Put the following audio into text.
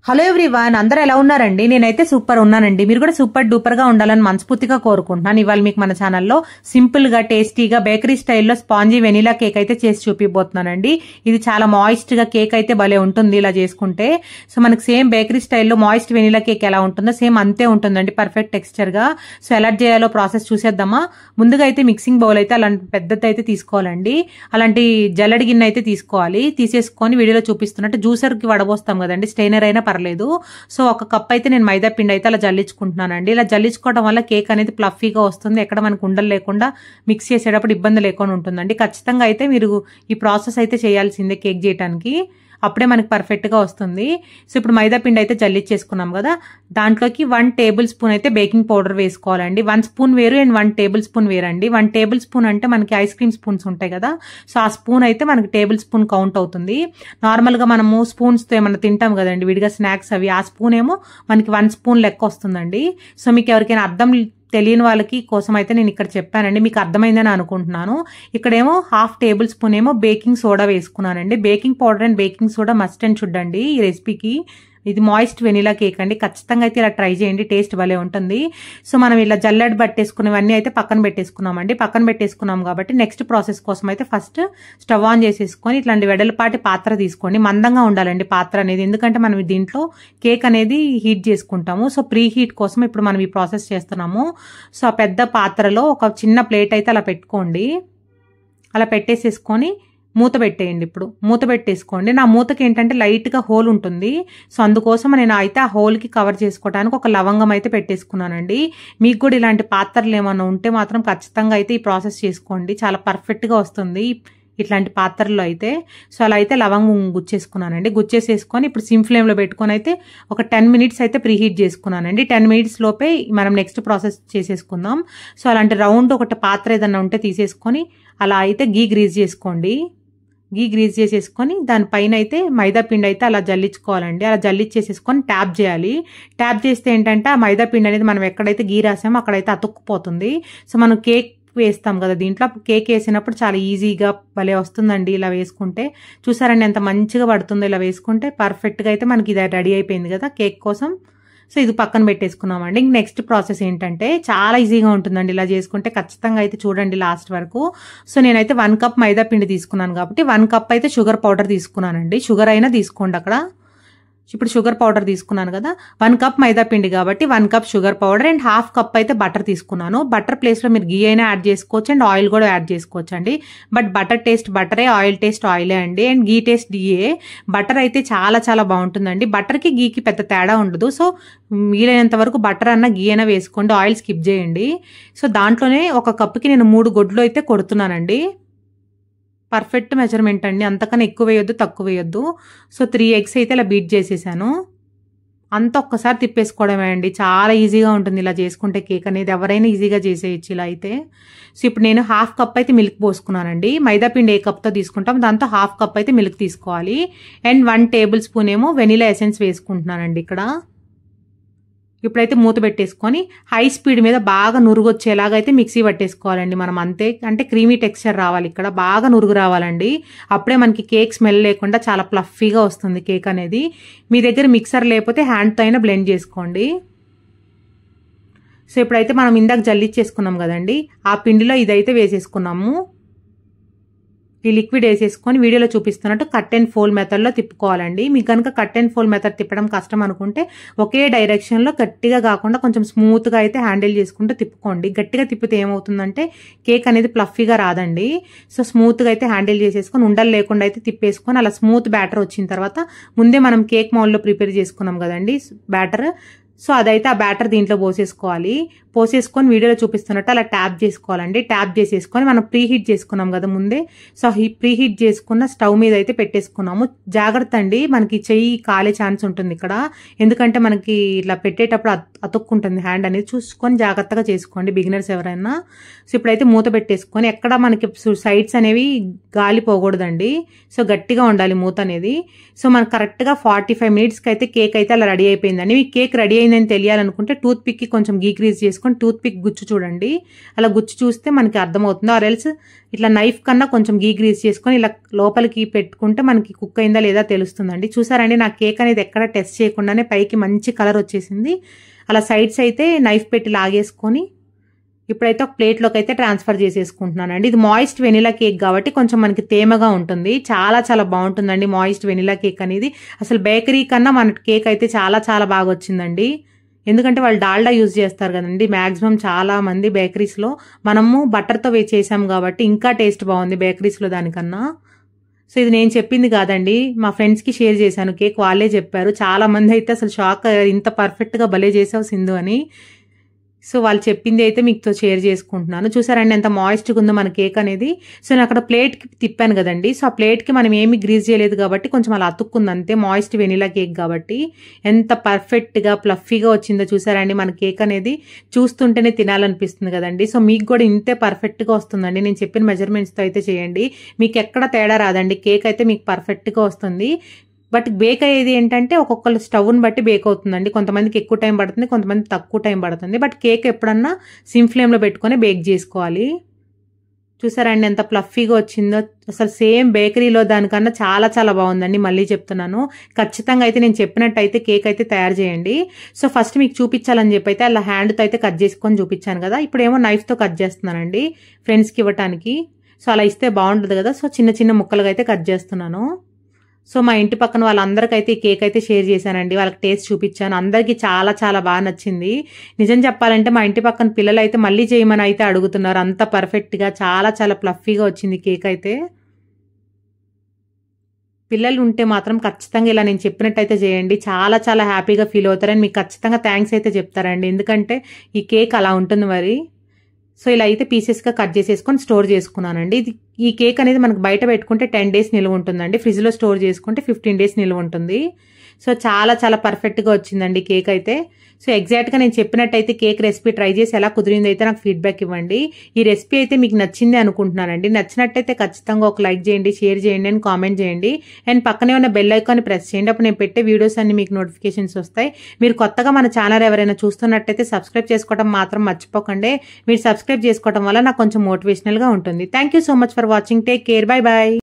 Hello everyone, అందరూ ఎలా ఉన్నారండి? నేనైతే సూపర్ ఉన్నానండి. మీరు కూడా సూపర్ డూపర్ గా ఉండాలని మనస్ఫూర్తిగా కోరుకుంటున్నాను. ఇవాళ మీకు మన ఛానల్లో సింపుల్ గా టేస్టీగా బేకరీ స్టైల్లో స్పాంజీ వెనీలా కేక్ అయితే చేసి చూపిపోతున్నానండి. ఇది చాలా మాయిస్ట్ గా కేక్ అయితే భలే ఉంటుంది ఇలా చేసుకుంటే. సో మనకి సేమ్ బేకరీ స్టైల్లో మాయిస్ట్ వెనీలా కేక్ ఎలా ఉంటుందో సేమ్ అంతే ఉంటుందండి, పర్ఫెక్ట్ టెక్స్చర్ గా. సో ఎలా చేయాలో ప్రాసెస్ చూసేద్దామా. ముందుగా అయితే మిక్సింగ్ బౌల్ అయితే అలాంటి పెద్దది అయితే తీసుకోవాలండి. అలాంటి జల్లడి గిన్నె అయితే తీసుకోవాలి. తీసేసుకొని వీడియోలో చూపిస్తున్నట్టు జ్యూసర్ కి వడబోస్తాం కదండి, స్టెయినర్ అయినా పర్లేదు. సో ఒక కప్ అయితే నేను మైదా పిండి అయితే అలా జల్లించుకుంటున్నానండి. ఇలా జల్లించుకోవడం వల్ల కేక్ అనేది ప్లఫీగా వస్తుంది, ఎక్కడ మనకు ఉండలు లేకుండా మిక్స్ చేసేటప్పుడు ఇబ్బంది లేకుండా ఉంటుందండి. ఖచ్చితంగా అయితే మీరు ఈ ప్రాసెస్ అయితే చేయాల్సిందే కేక్ చేయడానికి, అప్పుడే మనకి పర్ఫెక్ట్ గా వస్తుంది. సో ఇప్పుడు మైదా పిండి అయితే జల్లించేసుకున్నాం కదా, దాంట్లోకి 1 టేబుల్ స్పూన్ అయితే బేకింగ్ పౌడర్ వేసుకోవాలండి. 1 స్పూన్ వేరు అండ్ 1 టేబుల్ స్పూన్ వేరండి. 1 టేబుల్ స్పూన్ అంటే మనకి ఐస్ క్రీమ్ స్పూన్స్ ఉంటాయి కదా, సో ఆ స్పూన్ అయితే మనకి టేబుల్ స్పూన్ కౌంట్ అవుతుంది. నార్మల్ గా మనము స్పూన్స్ తో ఏమన్నా తింటాం కదండి విడిగా స్నాక్స్ అవి, ఆ స్పూన్ ఏమో మనకి 1 స్పూన్ లెక్క వస్తుందండి. సో మీకు ఎవరికైనా అర్థం తెలియని వాళ్ళకి కోసం అయితే నేను ఇక్కడ చెప్పానండి, మీకు అర్థమైందని అనుకుంటున్నాను. ఇక్కడేమో 1/2 టేబుల్ స్పూన్ ఏమో బేకింగ్ సోడా వేసుకున్నానండి. Baking powder and baking soda must and should అండి ఈ రెసిపీకి. ఇది మాయిస్ట్ వెనీలా కేక్ అండి, ఖచ్చితంగా అయితే ఇలా ట్రై చేయండి, టేస్ట్ భలే ఉంటుంది. సో మనం ఇలా జల్లెడ పట్టేసుకునేవన్నీ అయితే పక్కన పెట్టేసుకున్నామండి. పక్కన పెట్టేసుకున్నాం కాబట్టి నెక్స్ట్ ప్రాసెస్ కోసం అయితే ఫస్ట్ స్టవ్ ఆన్ చేసేసుకొని ఇట్లాంటి వెడల్పాటి పాత్ర తీసుకోండి. మందంగా ఉండాలండి పాత్ర అనేది, ఎందుకంటే మనం దీంట్లో కేక్ అనేది హీట్ చేసుకుంటాము. సో ప్రీ హీట్ కోసం ఇప్పుడు మనం ఈ ప్రాసెస్ చేస్తున్నాము. సో ఆ పెద్ద పాత్రలో ఒక చిన్న ప్లేట్ అయితే అలా పెట్టుకోండి. అలా పెట్టేసేసుకొని మూత పెట్టేయండి. ఇప్పుడు మూత పెట్టేసుకోండి. నా మూతకి ఏంటంటే లైట్ గా హోల్ ఉంటుంది, సో అందుకోసం నేను అయితే ఆ హోల్ కి కవర్ చేసుకోవడానికి ఒక లవంగం అయితే పెట్టేసుకున్నానండి. మీకు కూడా ఇలాంటి పాత్రలు ఏమైనా ఉంటే మాత్రం ఖచ్చితంగా అయితే ఈ ప్రాసెస్ చేసుకోండి, చాలా పర్ఫెక్ట్ గా వస్తుంది ఇట్లాంటి పాత్రల్లో అయితే. సో అలా అయితే లవంగం గుచ్చేసుకున్నానండి. గుచ్చేసేసుకొని ఇప్పుడు సిమ్ ఫ్లేమ్ లో పెట్టుకొని అయితే ఒక 10 మినిట్స్ అయితే ప్రీ హీట్ చేసుకున్నానండి. 10 మినిట్స్ లోపే మనం నెక్స్ట్ ప్రాసెస్ చేసేసుకుందాం. సో అలాంటి రౌండ్ ఒకటి పాత్ర ఏదన్నా ఉంటే తీసేసుకొని అలా అయితే గీ గ్రీజ్ చేసుకోండి. గీ గ్రీజ్ చేసేసుకొని దానిపైన అయితే మైదా పిండి అయితే అలా జల్లించుకోవాలండి. అలా జల్లించేసేసుకొని ట్యాప్ చేయాలి. ట్యాప్ చేస్తే ఏంటంటే ఆ మైదా పిండి అనేది మనం ఎక్కడైతే గీ రాసామో అక్కడైతే అతుక్కుపోతుంది. సో మనం కేక్ వేస్తాం కదా దీంట్లో, కేక్ వేసినప్పుడు చాలా ఈజీగా భలే వస్తుందండి ఇలా వేసుకుంటే. చూసారండి ఎంత మంచిగా పడుతుందో ఇలా వేసుకుంటే. పర్ఫెక్ట్గా అయితే మనకి ఇది రెడీ అయిపోయింది కదా కేక్ కోసం. సో ఇది పక్కన పెట్టేసుకున్నామండి. నెక్స్ట్ ప్రాసెస్ ఏంటంటే చాలా ఈజీగా ఉంటుందండి ఇలా చేసుకుంటే, ఖచ్చితంగా అయితే చూడండి లాస్ట్ వరకు. సో నేనైతే 1 కప్ మైదా పిండి తీసుకున్నాను కాబట్టి 1 కప్ అయితే షుగర్ పౌడర్ తీసుకున్నానండి. షుగర్ అయినా తీసుకోండి అక్కడ. ఇప్పుడు షుగర్ పౌడర్ తీసుకున్నాను కదా, 1 కప్ మైదా పిండి కాబట్టి 1 cup sugar powder and 1/2 cup అయితే బటర్ తీసుకున్నాను. బటర్ ప్లేస్ లో మీరు గీ అయినా యాడ్ చేసుకోవచ్చు అండ్ ఆయిల్ కూడా యాడ్ చేసుకోవచ్చు అండి. బట్ బటర్ టేస్ట్ బటరే, ఆయిల్ టేస్ట్ ఆయిలే అండి, అండ్ గీ టేస్ట్ గీయే. బటర్ అయితే చాలా చాలా బాగుంటుందండి. బటర్ కి గీకి పెద్ద తేడా ఉండదు. సో వీలైనంత వరకు బటర్ అన్న గీ అయినా వేసుకోండి, ఆయిల్ స్కిప్ చేయండి. సో దాంట్లోనే ఒక కప్పుకి నేను 3 గుడ్లు అయితే కొడుతున్నానండి. పర్ఫెక్ట్ మెజర్మెంట్ అండి, అంతకన్నా ఎక్కువ వేయొద్దు తక్కువ వేయొద్దు. సో 3 ఎగ్స్ అయితే ఇలా బీట్ చేసేసాను. అంతా ఒక్కసారి తిప్పేసుకోవడమే అండి, చాలా ఈజీగా ఉంటుంది ఇలా చేసుకుంటే కేక్ అనేది. ఎవరైనా ఈజీగా చేసేయచ్చు ఇలా అయితే. సో ఇప్పుడు నేను 1/2 కప్ అయితే మిల్క్ పోసుకున్నానండి. మైదా పిండి ఏ కప్తో తీసుకుంటాం దాంతో 1/2 కప్ అయితే మిల్క్ తీసుకోవాలి. అండ్ 1 టేబుల్ స్పూన్ ఏమో వెనీలా ఎసెన్స్ వేసుకుంటున్నానండి ఇక్కడ. ఇప్పుడైతే మూత పెట్టేసుకొని హై స్పీడ్ మీద బాగా నురుగు వచ్చేలాగా అయితే మిక్సీ పట్టేసుకోవాలండి మనం. అంతే, అంటే క్రీమీ టెక్స్చర్ రావాలి ఇక్కడ, బాగా నురుగు రావాలండి. అప్పుడే మనకి కేక్ స్మెల్ లేకుండా చాలా ప్లఫీగా వస్తుంది కేక్ అనేది. మీ దగ్గర మిక్సర్ లేకపోతే హ్యాండ్తో అయినా బ్లెండ్ చేసుకోండి. సో ఇప్పుడైతే మనం ఇందాక జల్లించేసుకున్నాం కదండి, ఆ పిండిలో ఇదైతే వేసేసుకున్నాము. ఈ లిక్విడ్ వేసేసుకొని వీడియోలో చూపిస్తున్నట్టు కట్ అండ్ ఫోల్డ్ మెథడ్లో తిప్పుకోవాలండి. మీకు కనుక కట్ అండ్ ఫోల్డ్ మెథడ్ తిప్పడం కష్టం అనుకుంటే ఒకే డైరెక్షన్లో గట్టిగా కాకుండా కొంచెం స్మూత్గా అయితే హ్యాండిల్ చేసుకుంటూ తిప్పుకోండి. గట్టిగా తిప్పితే ఏమవుతుందంటే కేక్ అనేది ప్లఫీగా రాదండి. సో స్మూత్గా అయితే హ్యాండిల్ చేసేసుకొని ఉండలు లేకుండా అయితే తిప్పేసుకొని అలా స్మూత్ బ్యాటర్ వచ్చిన తర్వాత ముందే మనం కేక్ మౌల్డ్లో ప్రిపేర్ చేసుకున్నాం కదండి బ్యాటర్, సో అదైతే ఆ బ్యాటర్ దీంట్లో పోసేసుకోవాలి. పోసేసుకొని వీడియోలో చూపిస్తున్నట్టు అలా ట్యాప్ చేసుకోవాలండి. ట్యాప్ చేసేసుకొని మనం ప్రీ హీట్ చేసుకున్నాం కదా ముందే, సో ప్రీ హీట్ చేసుకున్న స్టవ్ మీద అయితే పెట్టేసుకున్నాము. జాగ్రత్త అండి, మనకి చెయ్యి కాలే ఛాన్స్ ఉంటుంది ఇక్కడ, ఎందుకంటే మనకి ఇట్లా పెట్టేటప్పుడు అతుక్కుంటుంది హ్యాండ్ అనేది, చూసుకొని జాగ్రత్తగా చేసుకోండి బిగినర్స్ ఎవరైనా. సో ఇప్పుడైతే మూత పెట్టేసుకొని ఎక్కడ మనకి సైడ్స్ అనేవి గాలి పోకూడదండి, సో గట్టిగా ఉండాలి మూత అనేది. సో మనకు కరెక్ట్గా 45 మినిట్స్కి అయితే కేక్ అయితే అలా రెడీ అయిపోయిందండి. మీ కేక్ రెడీ అయిందని తెలియాలనుకుంటే టూత్ పిక్కి కొంచెం గీ గ్రీజ్ చేసుకొని టూత్ పిక్ గుచ్చు చూడండి. అలా గుచ్చు చూస్తే మనకి అర్థమవుతుంది. ఆర్ ఎల్స్ ఇట్లా నైఫ్ కన్నా కొంచెం గీ గ్రీజ్ చేసుకొని ఇలా లోపలికి పెట్టుకుంటే మనకి కుక్ అయిందా లేదా తెలుస్తుందండి. చూసారండి నా కేక్ అనేది ఎక్కడ టెస్ట్ చేయకుండానే పైకి మంచి కలర్ వచ్చేసింది. అలా సైడ్స్ అయితే నైఫ్ పెట్టి లాగేసుకొని ఇప్పుడైతే ఒక ప్లేట్లోకి అయితే ట్రాన్స్ఫర్ చేసేసుకుంటున్నానండి. ఇది మాయిస్ట్ వెనిలా కేక్ కాబట్టి కొంచెం మనకి తేమగా ఉంటుంది. చాలా చాలా బాగుంటుందండి మాయిస్ట్ వెనిలా కేక్ అనేది. అసలు బేకరీ కన్నా మన కేక్ అయితే చాలా చాలా బాగా వచ్చిందండి. ఎందుకంటే వాళ్ళు డాల్డా యూజ్ చేస్తారు కదండి మ్యాక్సిమం చాలా మంది బేకరీస్లో. మనము బటర్తో చేసాం కాబట్టి ఇంకా టేస్ట్ బాగుంది బేకరీస్లో దానికన్నా. సో ఇది నేను చెప్పింది కాదండి, మా ఫ్రెండ్స్కి షేర్ చేశాను కేక్, వాళ్ళే చెప్పారు. చాలా మంది అయితే అసలు షాక్ అయ్యారు, ఇంత పర్ఫెక్ట్గా భలే చేసావు సింధు అని. సో వాళ్ళు చెప్పింది అయితే మీతో షేర్ చేసుకుంటున్నాను. చూసారండి ఎంత మాయిస్ట్గా ఉందో మన కేక్ అనేది. సో నేను అక్కడ ప్లేట్కి తిప్పాను కదండి, సో ఆ ప్లేట్కి మనం ఏమి గ్రీజ్ చేయలేదు కాబట్టి కొంచెం అలా అతుక్కుంది అంతే. మాయిస్ట్ వెనిలా కేక్ కాబట్టి ఎంత పర్ఫెక్ట్గా ఫ్లఫీగా వచ్చిందో చూసారండి మన కేక్ అనేది. చూస్తుంటేనే తినాలనిపిస్తుంది కదండి. సో మీకు కూడా ఇంతే పర్ఫెక్ట్గా వస్తుందండి. నేను చెప్పిన మెజర్మెంట్స్తో అయితే చేయండి, మీకు ఎక్కడ తేడా రాదండి. కేక్ అయితే మీకు పర్ఫెక్ట్గా వస్తుంది. బట్ బేక్ అయ్యేది ఏంటంటే ఒక్కొక్కరు స్టవ్ని బట్టి బేక్ అవుతుందండి. కొంతమందికి ఎక్కువ టైం పడుతుంది, కొంతమంది తక్కువ టైం పడుతుంది. బట్ కేక్ ఎప్పుడన్నా సిమ్ ఫ్లేమ్లో పెట్టుకొని బేక్ చేసుకోవాలి. చూసారండి ఎంత ఫ్లఫీగా వచ్చిందో. అసలు సేమ్ బేకరీలో దానికన్నా చాలా చాలా బాగుందండి. మళ్ళీ చెప్తున్నాను, ఖచ్చితంగా అయితే నేను చెప్పినట్టయితే కేక్ అయితే తయారు చేయండి. సో ఫస్ట్ మీకు చూపించాలని చెప్పి అయితే అలా హ్యాండ్తో అయితే కట్ చేసుకొని చూపించాను కదా, ఇప్పుడేమో నైఫ్తో కట్ చేస్తున్నానండి ఫ్రెండ్స్కి ఇవ్వటానికి. సో అలా ఇస్తే బాగుంటుంది కదా. సో చిన్న చిన్న ముక్కలుగా అయితే కట్ చేస్తున్నాను. సో మా ఇంటి పక్కన వాళ్ళందరికైతే ఈ కేక్ అయితే షేర్ చేశానండి, వాళ్ళకి టేస్ట్ చూపించాను. అందరికీ చాలా చాలా బాగా నచ్చింది. నిజం చెప్పాలంటే మా ఇంటి పక్కన పిల్లలు అయితే మళ్ళీ చేయమని అయితే అడుగుతున్నారు. అంత పర్ఫెక్ట్గా చాలా చాలా ఫ్లఫీగా వచ్చింది కేక్ అయితే. పిల్లలు ఉంటే మాత్రం ఖచ్చితంగా ఇలా నేను చెప్పినట్టయితే చేయండి, చాలా చాలా హ్యాపీగా ఫీల్ అవుతారని మీకు ఖచ్చితంగా థ్యాంక్స్ అయితే చెప్తారండి. ఎందుకంటే ఈ కేక్ అలా ఉంటుంది మరి. సో ఇలా అయితే పీసెస్గా కట్ చేసేసుకొని స్టోర్ చేసుకున్నానండి. ఈ కేక్ అనేది మనకు బయట పెట్టుకుంటే 10 days నిల్వ ఉంటుందండి, ఫ్రిడ్జ్లో స్టోర్ చేసుకుంటే 15 days నిల్వ ఉంటుంది. సో చాలా చాలా పర్ఫెక్ట్గా వచ్చిందండి కేక్ అయితే. సో ఎగ్జాక్ట్గా నేను చెప్పినట్టయితే కేక్ రెసిపీ ట్రై చేసి ఎలా కుదిరింది అయితే నాకు ఫీడ్బ్యాక్ ఇవ్వండి. ఈ రెసిపీ అయితే మీకు నచ్చింది అనుకుంటున్నానండి. నచ్చినట్టయితే ఖచ్చితంగా ఒక లైక్ చేయండి, షేర్ చేయండి అండ్ కామెంట్ చేయండి. అండ్ పక్కనే ఉన్న బెల్ ఐకాన్ ప్రెస్ చేయండి, అప్పుడు నేను పెట్టే వీడియోస్ అన్ని మీకు నోటిఫికేషన్స్ వస్తాయి. మీరు కొత్తగా మన ఛానల్ ఎవరైనా చూస్తున్నట్టయితే సబ్స్క్రైబ్ చేసుకోవడం మాత్రం మర్చిపోకండి. మీరు సబ్స్క్రైబ్ చేసుకోవడం వల్ల నాకు కొంచెం మోటివేషనల్గా ఉంటుంది. Thank you so much for watching. Take care. Bye bye.